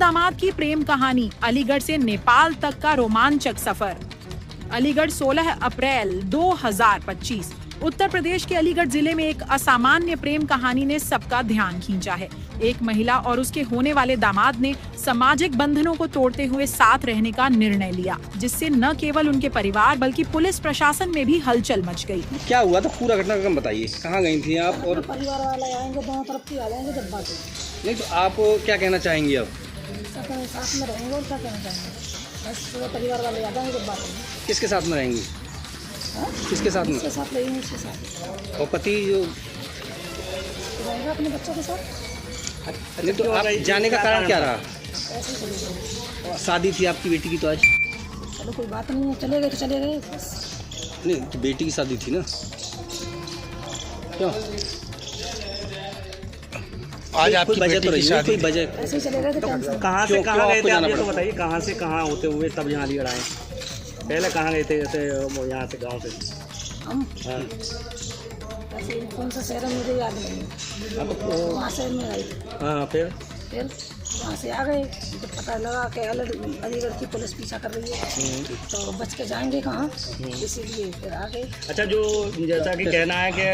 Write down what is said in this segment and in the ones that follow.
दामाद की प्रेम कहानी, अलीगढ़ से नेपाल तक का रोमांचक सफर। अलीगढ़ 16 अप्रैल 2025। उत्तर प्रदेश के अलीगढ़ जिले में एक असामान्य प्रेम कहानी ने सबका ध्यान खींचा है। एक महिला और उसके होने वाले दामाद ने सामाजिक बंधनों को तोड़ते हुए साथ रहने का निर्णय लिया, जिससे न केवल उनके परिवार बल्कि पुलिस प्रशासन में भी हलचल मच गई। क्या हुआ था, पूरा घटनाक्रम बताइए। कहाँ गई थी आप? और परिवार वाले आएंगे, दोनों तरफ के आ जाएंगे जब बात नहीं तो आप क्या कहना चाहेंगी? अब साथ में रहेंगे और क्या कहना चाहेंगे, बस पूरे परिवार वाले आ जाएंगे जब बात होगी। किसके साथ में रहेंगी? किसके साथ में? इसके साथ रहेंगे, इसके साथ। और पति जो रहेगा अपने बच्चों के साथ। नहीं तो आप जाने का कारण क्या रहा? ऐसे ही चले गए। शादी थी आपकी बेटी की तो आज? चलो कोई बात नहीं है, चले गए तो चले गए बस। नहीं तो बेटी की शादी थी ना, क्यों आज आपकी वजह तो रही है? कोई वजह? ऐसे ही चले गए तो टेंशन। कहाँ से कहाँ गए थे आप, ये तो पड़ा? बताइए। कहाँ से कहाँ होते हुए तब यहाँ अलीगढ़ आए? पहले कहाँ गए थे? जैसे यहाँ से गाँव से हम हाँ। ऐसे कौन सा शहर है मुझे याद नहीं है, वहाँ शहर में गए थे। हाँ, फिर वहाँ से आ गए तो पता लगा कि अलीगढ़ की पुलिस पीछा कर रही है, तो बच के जाएंगे कहाँ, इसीलिए फिर आ गए। अच्छा, जो जैसा कि कहना है कि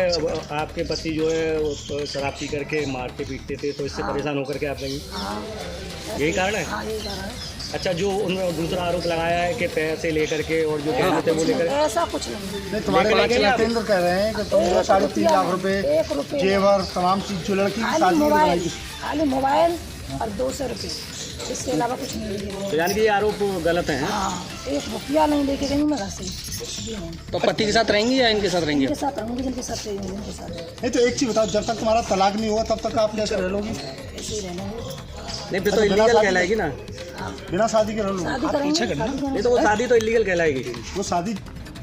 आपके पति जो है वो शराब पी करके मारते पीटते थे, तो इससे परेशान होकर के आप गई, हाँ यही कारण है? हाँ, यही कारण है। अच्छा, जो उन्होंने दूसरा आरोप लगाया है कि पैसे लेकर के और जो कहते थे वो लेकर, ऐसा कुछ नहीं। तुम्हारे केंद्र कह रहे हैं कि तुम 3.5 लाख रुपए जेवर तमाम चीज जो लड़की की शादी में लगाई थी। खाली मोबाइल और 200 रुपये, इसके अलावा कुछ नहीं लेके तो यानी कि ये आरोप गलत है? हाँ, 1 रुपया नहीं लेके गई मैं घर से, कुछ भी नहीं। तो पति के साथ रहेंगी या इनके साथ रहेंगी? इनके साथ रहूँगी, जिनके साथ रहेंगे उनके साथ। नहीं तो एक चीज बताओ, जब तक तुम्हारा तलाक नहीं हुआ तब तक आप कैसे रह लोगी? ऐसे ही रहना है। नहीं, फिर तो इलीगल कहलाएगी ना। बिना शादी के रह लोगी? शादी करेंगे, नहीं तो वो शादी तो इलीगल कहलाएगी। वो शादी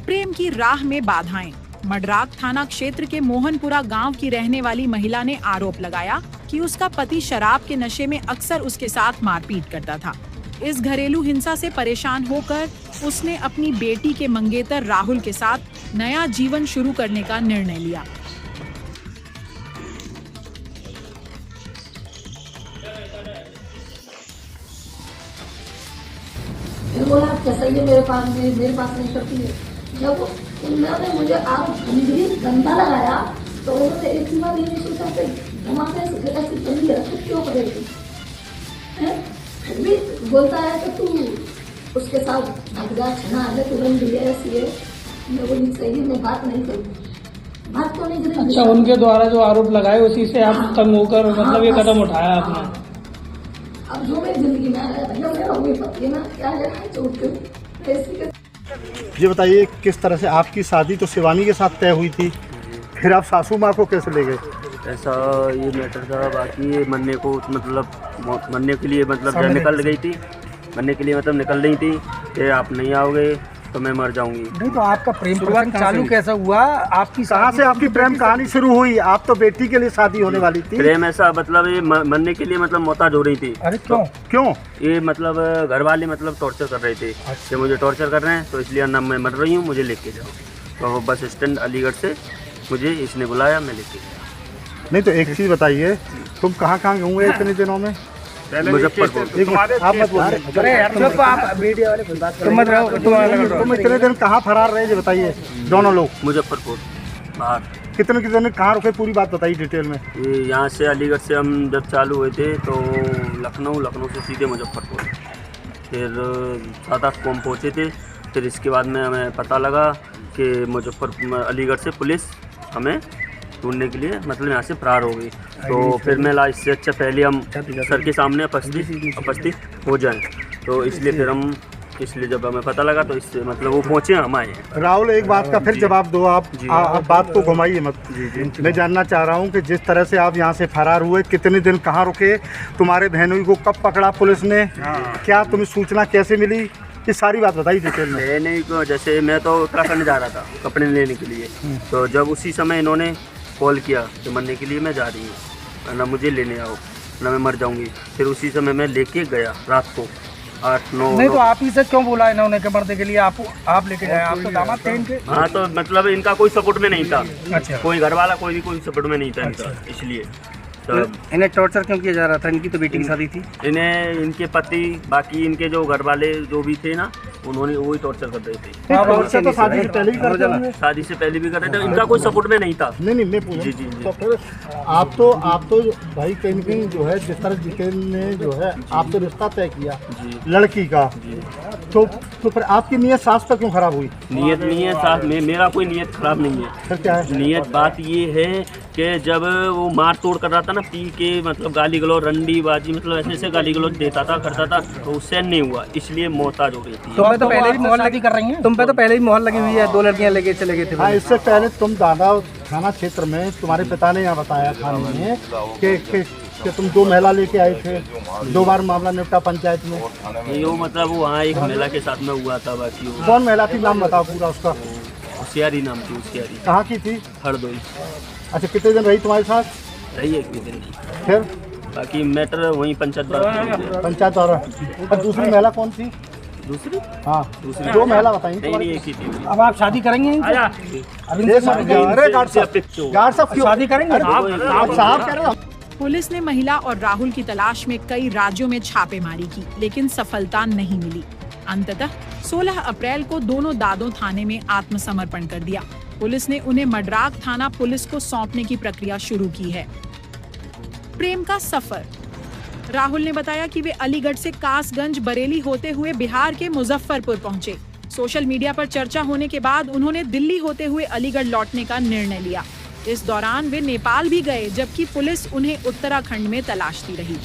प्रेम की राह में बाधाएं। मडराक थाना क्षेत्र के मोहनपुरा गांव की रहने वाली महिला ने आरोप लगाया कि उसका पति शराब के नशे में अक्सर उसके साथ मारपीट करता था। इस घरेलू हिंसा से परेशान होकर उसने अपनी बेटी के मंगेतर राहुल के साथ नया जीवन शुरू करने का निर्णय लिया। फिर बोला कैसा ये मेरे पास नहीं करती है। जब उन्होंने मुझे आरोप गंदा लगाया तो उन्होंने एक ही बार ये नहीं सोचा कि धमाके से ऐसी बंदी है तो क्यों करेगी, फिर भी बोलता है कि तू उसके साथ भाग जा, छना है, तुरंत भी ऐसी है। मैं बोली सही, मैं बात नहीं करूँगी, बात तो नहीं करेंगे। अच्छा, उनके द्वारा जो आरोप लगाए उसी से आप तंग होकर मतलब ये कदम उठाया आपने? अब जो मेरी जिंदगी में आया भैया मेरा वही पति है ना, क्या है चोट के। ये बताइए, किस तरह से आपकी शादी तो शिवानी के साथ तय हुई थी, फिर आप सासू माँ को कैसे ले गए? ऐसा ये मैटर था। बाकी ये मरने को मतलब मरने के लिए मतलब निकल गई थी, मरने के लिए मतलब निकल रही थी कि आप नहीं आओगे तो मैं मर जाऊंगी। नहीं तो आपका प्रेम प्रसंग चालू कैसा हुआ? आपकी कहाँ से आपकी प्रेम कहानी शुरू हुई? आप तो बेटी के लिए शादी होने वाली थी। प्रेम ऐसा मतलब ये मरने के लिए मतलब मोहताज हो रही थी। अरे क्यों? क्यों? ये मतलब घर वाले मतलब टॉर्चर कर रहे थे कि मुझे टॉर्चर कर रहे हैं, तो इसलिए ना मैं मर रही हूँ, मुझे लेके जाओ। तो वो बस स्टैंड अलीगढ़ से मुझे इसने बुलाया, मैं लेके गया। नहीं तो एक चीज़ बताइए, तुम कहाँ गए इतने दिनों में? मुजफ्फरपुर। आप मत बोलिए। तुम इतने दिन कहाँ फरार रहे, बताइए दोनों लोग? मुजफ्फरपुर बाहर। कितने कहाँ रुके, पूरी बात बताइए डिटेल में। ये यहाँ से अलीगढ़ से हम जब चालू हुए थे तो लखनऊ से सीधे मुजफ्फरपुर, फिर 7-8 को हम पहुँचे थे। फिर इसके बाद में हमें पता लगा कि अलीगढ़ से पुलिस हमें ढूंढने के लिए मतलब यहाँ से फरार हो गई। तो फिर मैं इससे अच्छा पहले हम सर के सामने उपस्थित हो जाएं, तो इसलिए फिर हम जब हमें पता लगा तो इससे मतलब वो पहुँचे, हम आए। राहुल, एक बात का फिर जवाब दो आप बात को घुमाइए मत। मैं जानना चाह रहा हूँ कि जिस तरह से आप यहाँ से फरार हुए, कितने दिन कहाँ रुके, तुम्हारे बहनोई को कब पकड़ा पुलिस ने, क्या तुम्हें सूचना कैसे मिली, ये सारी बात बताइए डिटेल में। बहनोई को जैसे मैं तो उत्तराखंड जा रहा था कपड़े लेने के लिए, तो जब उसी समय इन्होंने कॉल किया कि मरने के लिए मैं जा रही हूँ, ना मुझे लेने आओ ना मैं मर जाऊँगी। फिर उसी समय मैं लेके गया रात को 8-9। नहीं तो आप ही से क्यों बोला इन्होंने कि मरने के लिए आप लेके गए? आप तो दामाद थे इनके। हाँ, तो मतलब इनका कोई सपोर्ट में नहीं था। अच्छा। कोई घर वाला कोई सपोर्ट में नहीं था इनका, इसलिए इन्हें टॉर्चर क्यों किया जा रहा था? इनकी तो बेटी की शादी थी। इन्हें इनके पति बाकी इनके जो घर वाले जो भी थे ना, उन्होंने वही टॉर्चर कर रहे थे। टॉर्चर तो शादी से पहले भी करते होंगे। शादी से पहले भी कर रहे थे, इनका कोई सपोर्ट में नहीं था। नहीं मैं पूछ जी, जी, जी। तो फिर आप तो भाई कहीं न कहीं जो है जिस तरह जितेंद्र ने जो है आपसे रिश्ता तय किया लड़की का, तो फिर आपकी नीयत सास पर क्यों खराब हुई? नियत नहीं है साथ में, मेरा कोई नियत खराब नहीं है। फिर क्या है? नियत बात ये है कि जब वो मार तोड़ कर रहा था ना, पी के मतलब गाली गलौज रंडी बाजी मतलब ऐसे ऐसे गाली गलौज देता था करता था, तो उससे नहीं हुआ, इसलिए मोहताज हो गई थी। तुम पे तो पहले भी मोहर लगी कर रही हैं। तुम पे तो पहले ही मोहर लगी हुई है, 2 लड़कियां लेके चले गए थे। हाँ, इससे पहले तुम दादा थाना क्षेत्र में तुम्हारे पिता ने यहाँ बताया थाने में कि तुम 2 महिला लेके आए थे, 2 बार मामला निपटा पंचायत में। ये मतलब वहाँ एक महिला के साथ में हुआ था। बाकी वो कौन महिला थी, नाम बताओ पूरा उसका। होशियारी नाम थी उसकी। कहाँ की थी? हरदोई। अच्छा, कितने दिन रही तुम्हारे साथ? रही एक भी दिन नहीं। फिर बाकी मैटर वहीं पंचायत और दूसरी महिला कौन थी? दूसरी हाँ, 2 महिला बताइए। नहीं एक ही थी। अब आप शादी करेंगे? शादी करेंगे आप साहब कह रहे हो? पुलिस ने महिला और राहुल की तलाश में कई राज्यों में छापेमारी की, लेकिन सफलता नहीं मिली। अंततः 16 अप्रैल को दोनों दादों थाने में आत्मसमर्पण कर दिया। पुलिस ने उन्हें मडराक थाना पुलिस को सौंपने की प्रक्रिया शुरू की है। प्रेम का सफर। राहुल ने बताया कि वे अलीगढ़ से कासगंज बरेली होते हुए बिहार के मुजफ्फरपुर पहुंचे। सोशल मीडिया पर चर्चा होने के बाद उन्होंने दिल्ली होते हुए अलीगढ़ लौटने का निर्णय लिया। इस दौरान वे नेपाल भी गए, जबकि पुलिस उन्हें उत्तराखंड में तलाशती रही।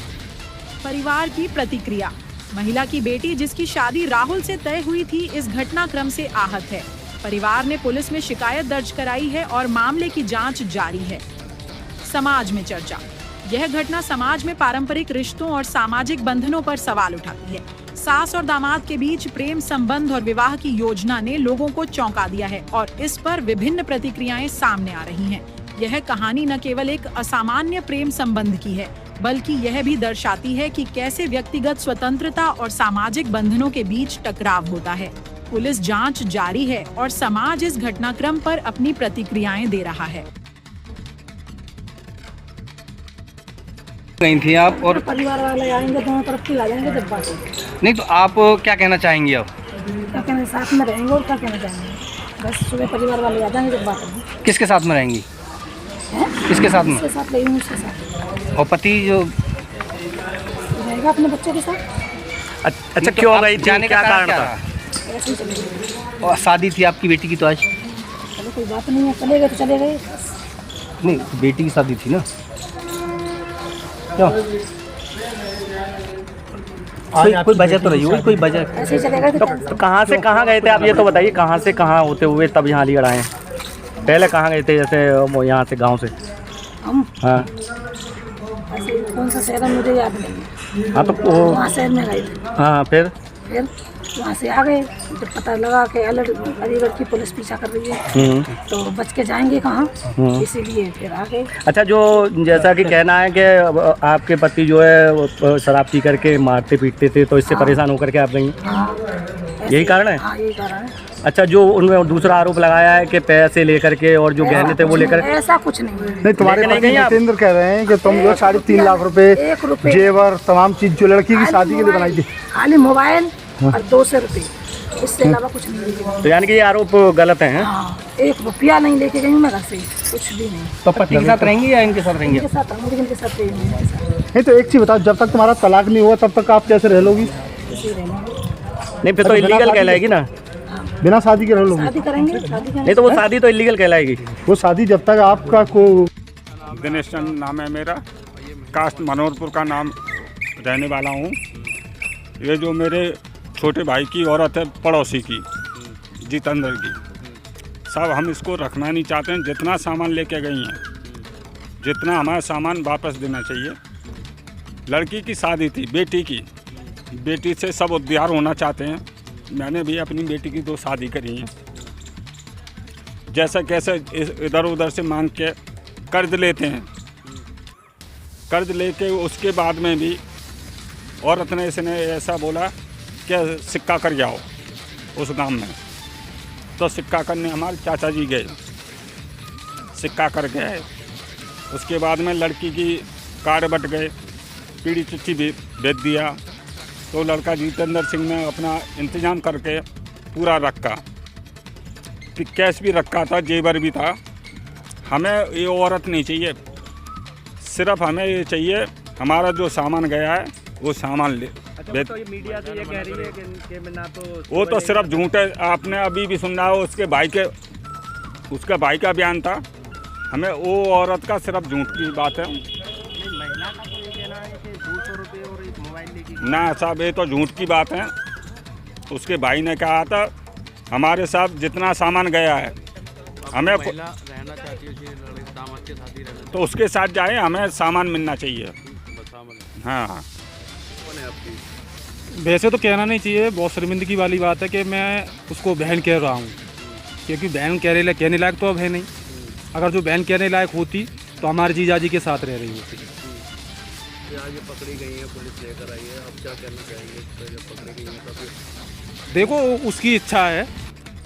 परिवार की प्रतिक्रिया। महिला की बेटी जिसकी शादी राहुल से तय हुई थी, इस घटनाक्रम से आहत है। परिवार ने पुलिस में शिकायत दर्ज कराई है और मामले की जांच जारी है। समाज में चर्चा। यह घटना समाज में पारंपरिक रिश्तों और सामाजिक बंधनों पर सवाल उठाती है। सास और दामाद के बीच प्रेम संबंध और विवाह की योजना ने लोगों को चौंका दिया है और इस पर विभिन्न प्रतिक्रियाएं सामने आ रही हैं। यह कहानी न केवल एक असामान्य प्रेम संबंध की है, बल्कि यह भी दर्शाती है कि कैसे व्यक्तिगत स्वतंत्रता और सामाजिक बंधनों के बीच टकराव होता है। पुलिस जांच जारी है और समाज इस घटनाक्रम पर अपनी प्रतिक्रियाएं दे रहा है। गई थी आप और परिवार वाले आएंगे, दोनों तरफ के आ जाएंगे जब बात नहीं, तो आप क्या कहना चाहेंगे? अब क्या कहना, साथ में रहेंगे और क्या कहना चाहेंगे? बस सुबह परिवार वाले आ जाएंगे जब बात होगी। किसके साथ में रहेंगी? किसके साथ में? उसके साथ रहेंगे, उसके साथ। और पति जो रहेगा अपने बच्चे के साथ। अच्छा, क्यों गई? जाने का कारण था? ऐसे ही चले गए। और शादी थी आपकी बेटी की तो आज? चलो कोई बात नहीं है, चले गए तो चले गए। नहीं, बेटी की शादी थी ना। क्यों? कोई वजह तो रही होगी, कोई वजह। ऐसे ही चले गए तो कहाँ से कहाँ गए थे आप, ये तो बताइए। कहाँ से कहाँ होते हुए तब यहाँ अलीगढ़ आए? पहले कहाँ गए थे, जैसे यहाँ से गांव से? हम हाँ, ऐसे कौन सा शहर है मुझे याद नहीं। हाँ तो वहाँ शहर में गए थे। हाँ, फिर वहाँ से आ गए, जब पता लगा कि अलीगढ़ की पुलिस पीछा कर रही है तो बच के जाएंगे कहाँ, इसीलिए फिर आ गए। अच्छा, जो जैसा कि कहना है कि आपके पति जो है वो शराब पी करके मारते पीटते थे, तो इससे परेशान होकर के आप गई? यही कारण है? हाँ, यही कारण है। अच्छा, जो उनमें दूसरा आरोप लगाया है कि पैसे लेकर के और जो गहने थे वो लेकर, ऐसा कुछ नहीं। नहीं, तुम्हारे पति जितेंद्र कह रहे हैं कि तुम जो 3.5 लाख रुपए जेवर तमाम चीज जो लड़की की शादी के लिए बनाई थी, खाली मोबाइल और 200 रुपए, इससे अलावा कुछ नहीं। तो यानी कि ये आरोप गलत है? हाँ, 1 रुपया नहीं लेके गई मैं घर से, कुछ भी नहीं। तो पति के साथ रहेंगी या इनके साथ रहेंगी? इनके साथ रहूंगी, इनके साथ रहेंगी। नहीं तो एक चीज बताओ, जब तक तुम्हारा तलाक नहीं हुआ तब तक आप कैसे रह लोगी? नहीं, फिर तो इलीगल कहलाएगी ना। बिना शादी के रह लोगी? शादी करेंगे, शादी करेंगे। नहीं तो वो शादी तो इलीगल कहलाएगी। वो शादी जब तक आपका को दिनेश चंद नाम है मेरा, कास्ट मनोहरपुर का नाम रहने वाला हूँ। ये जो मेरे छोटे भाई की औरत है, पड़ोसी की, जितेंद्र की, सब हम इसको रखना नहीं चाहते हैं। जितना सामान लेके गई हैं, जितना हमारा सामान वापस देना चाहिए। लड़की की शादी थी, बेटी की, बेटी से सब उद्धार होना चाहते हैं। मैंने भी अपनी बेटी की 2 शादी करी हैं। जैसे कैसे इधर उधर से मांग के कर्ज लेते हैं, कर्ज लेके उसके बाद में भी औरत ने इसने ऐसा बोला कि सिक्का कर जाओ उस गांव में। तो सिक्का करने हमारे चाचा जी गए, सिक्का कर गए। उसके बाद में लड़की की कार्ड बट गए, पीढ़ी चिट्ठी भी भेज दिया। तो लड़का जितेंद्र सिंह ने अपना इंतजाम करके पूरा रखा, कैश भी रखा था, जेवर भी था। हमें ये औरत नहीं चाहिए, सिर्फ हमें ये चाहिए हमारा जो सामान गया है वो सामान ले। अच्छा, तो ये मीडिया तो ये कह रही है कि ना तो वो तो सिर्फ झूठ है। आपने अभी भी सुना हो उसके भाई का बयान था। हमें वो औरत का सिर्फ झूठ की बात है। महिला का तो ये कहना है कि 200 रुपये और एक मोबाइल लेके ना साहब, ये तो झूठ की बात है। उसके भाई ने कहा था हमारे साथ जितना सामान गया है हमें रहना चाहती है, दामाद के साथ ही रहना, तो उसके साथ जाए, हमें सामान मिलना चाहिए। हाँ हाँ, वैसे तो कहना नहीं चाहिए, बहुत शर्मिंदगी वाली बात है कि मैं उसको बहन कह रहा हूँ, क्योंकि बहन कहने लायक तो अब है नहीं। अगर जो बहन कहने लायक होती तो हमारे जीजाजी के साथ रह रही होती। आज ये पकड़ी गई है, पुलिस लेकर आई है, अब क्या कहना चाहेंगे? तो जब पकड़ी गई है तो फिर देखो उसकी इच्छा है,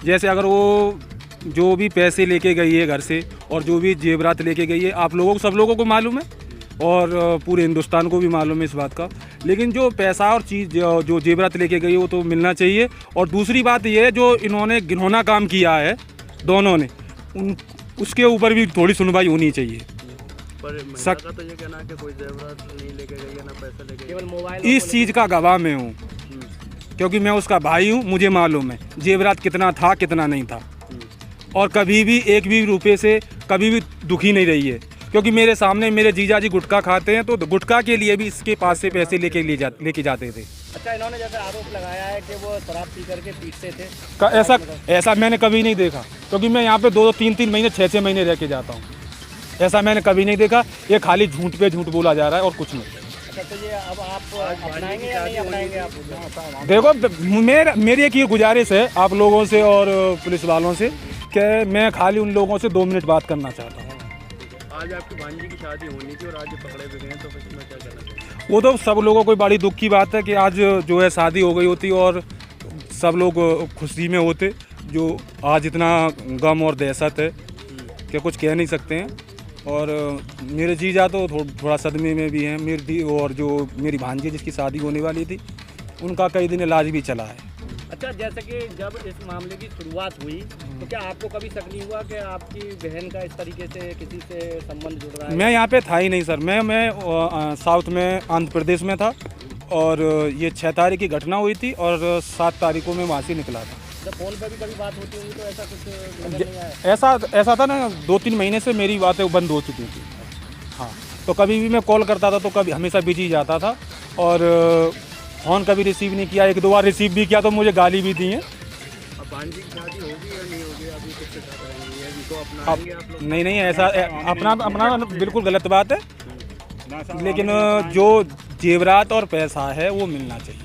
जैसे अगर वो जो भी पैसे लेके गई है घर से और जो भी जेवरात लेके गई है, आप लोगों को, सब लोगों को मालूम है और पूरे हिंदुस्तान को भी मालूम है इस बात का। लेकिन जो पैसा और चीज़ जो जेवरात लेके गई है वो तो मिलना चाहिए। और दूसरी बात ये है, जो इन्होंने घिनौना काम किया है दोनों ने, उसके ऊपर भी थोड़ी सुनवाई होनी चाहिए। पर महिला का तो ये कहना है कि कोई जेवरात नहीं लेके गई है, ना पैसा लेके केवल मोबाइल। इस चीज़ का गवाह मैं हूँ, क्योंकि मैं उसका भाई हूँ, मुझे मालूम है जेवरात कितना था कितना नहीं था। और कभी भी एक भी रुपये से कभी भी दुखी नहीं रही है, क्योंकि मेरे सामने मेरे जीजा जी गुटखा खाते हैं, तो गुटखा के लिए भी इसके पास से पैसे लेके जाते थे। अच्छा, इन्होंने जैसे आरोप लगाया है कि वो शराब पी करके पीटते थे, ऐसा मैंने कभी नहीं देखा, क्योंकि मैं यहाँ पे 2-3 महीने 6 महीने रह के जाता हूँ। ऐसा मैंने कभी नहीं देखा। ये खाली झूठ पे झूठ बोला जा रहा है और कुछ नहीं। अच्छा, तो ये अब आप अपनाएंगे या नहीं अपनाएंगे? आप देखो, मेरी एक ये गुजारिश है आप लोगों से और पुलिस वालों से कि मैं खाली उन लोगों से 2 मिनट बात करना चाहता हूँ। आज आपकी भांजी की शादी होनी थी और आज पकड़े भी गए, तो फिर मैं क्या कहना चाहिए? वो तो सब लोगों को बड़ी दुख की बात है कि आज जो है शादी हो गई होती और सब लोग खुशी में होते। जो आज इतना गम और दहशत है कि कुछ कह नहीं सकते हैं। और मेरे जीजा तो थोड़ा सदमे में भी हैं। मेरी और जो मेरी भांजी जिसकी शादी होने वाली थी, उनका कई दिन इलाज भी चला है। अच्छा, जैसे कि जब इस मामले की शुरुआत हुई तो क्या आपको कभी शक नहीं हुआ कि आपकी बहन का इस तरीके से किसी से संबंध जुड़ रहा है? मैं यहाँ पे था ही नहीं सर। मैं साउथ में आंध्र प्रदेश में था और ये 6 तारीख की घटना हुई थी और 7 तारीख को मैं वहाँ से निकला था। जब फोन पे भी कभी बात होती होगी तो ऐसा कुछ नजर नहीं आया? ऐसा था ना, 2-3 महीने से मेरी बातें बंद हो चुकी थी। हाँ, तो कभी भी मैं कॉल करता था तो कभी हमेशा बिजी जाता था और फ़ोन कभी रिसीव नहीं किया। 1-2 बार रिसीव भी किया तो मुझे गाली भी दी है। अब भांजी की शादी होगी या नहीं होगी, अभी किसके साथ रहेंगे, अभी तो अपनाएंगे आप लोग? नहीं, ऐसा अपना बिल्कुल गलत बात है। लेकिन जो जेवरात और पैसा है वो मिलना चाहिए।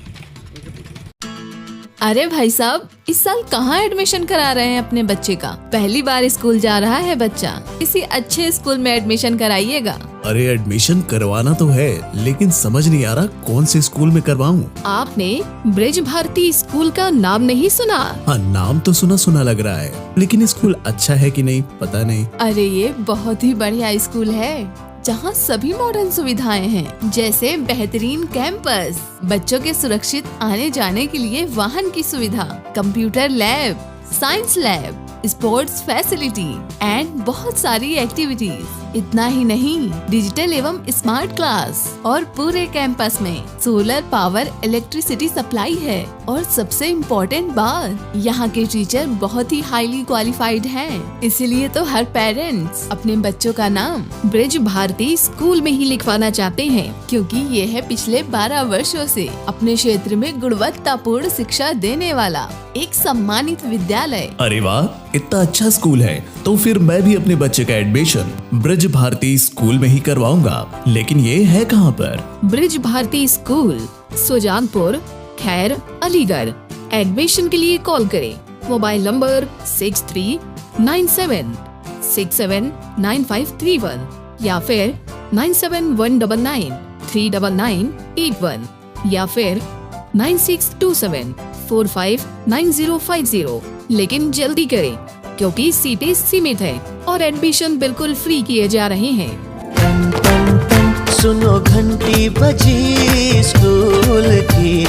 अरे भाई साहब, इस साल कहाँ एडमिशन करा रहे हैं अपने बच्चे का? पहली बार स्कूल जा रहा है बच्चा, किसी अच्छे स्कूल में एडमिशन कराइएगा। अरे एडमिशन करवाना तो है, लेकिन समझ नहीं आ रहा कौन से स्कूल में करवाऊं। आपने ब्रिज भारती स्कूल का नाम नहीं सुना? हाँ, नाम तो सुना लग रहा है, लेकिन स्कूल अच्छा है कि नहीं पता नहीं। अरे ये बहुत ही बढ़िया स्कूल है, जहाँ सभी मॉडर्न सुविधाएं हैं, जैसे बेहतरीन कैंपस, बच्चों के सुरक्षित आने जाने के लिए वाहन की सुविधा, computer lab, science lab, sports facility and बहुत सारी एक्टिविटीज। इतना ही नहीं, डिजिटल एवं स्मार्ट क्लास और पूरे कैंपस में सोलर पावर इलेक्ट्रिसिटी सप्लाई है। और सबसे इम्पोर्टेंट बात, यहाँ के टीचर बहुत ही हाईली क्वालिफाइड हैं। इसीलिए तो हर पेरेंट्स अपने बच्चों का नाम ब्रिज भारती स्कूल में ही लिखवाना चाहते हैं, क्योंकि ये है पिछले 12 वर्षों से अपने क्षेत्र में गुणवत्तापूर्ण शिक्षा देने वाला एक सम्मानित विद्यालय। अरे वाह, इतना अच्छा स्कूल है तो फिर मैं भी अपने बच्चे का एडमिशन ब्रिज भारती स्कूल में ही करवाऊंगा। लेकिन ये है कहाँ पर? ब्रिज भारती स्कूल, सुजानपुर, खैर, अलीगढ़। एडमिशन के लिए कॉल करें। मोबाइल नंबर 6397679531 या फिर 9719993981 या फिर 9627459050। लेकिन जल्दी करें, क्योंकि सीटें सीमित है और एडमिशन बिल्कुल फ्री किए जा रहे हैं। सुनो घंटी बजी स्कूल की।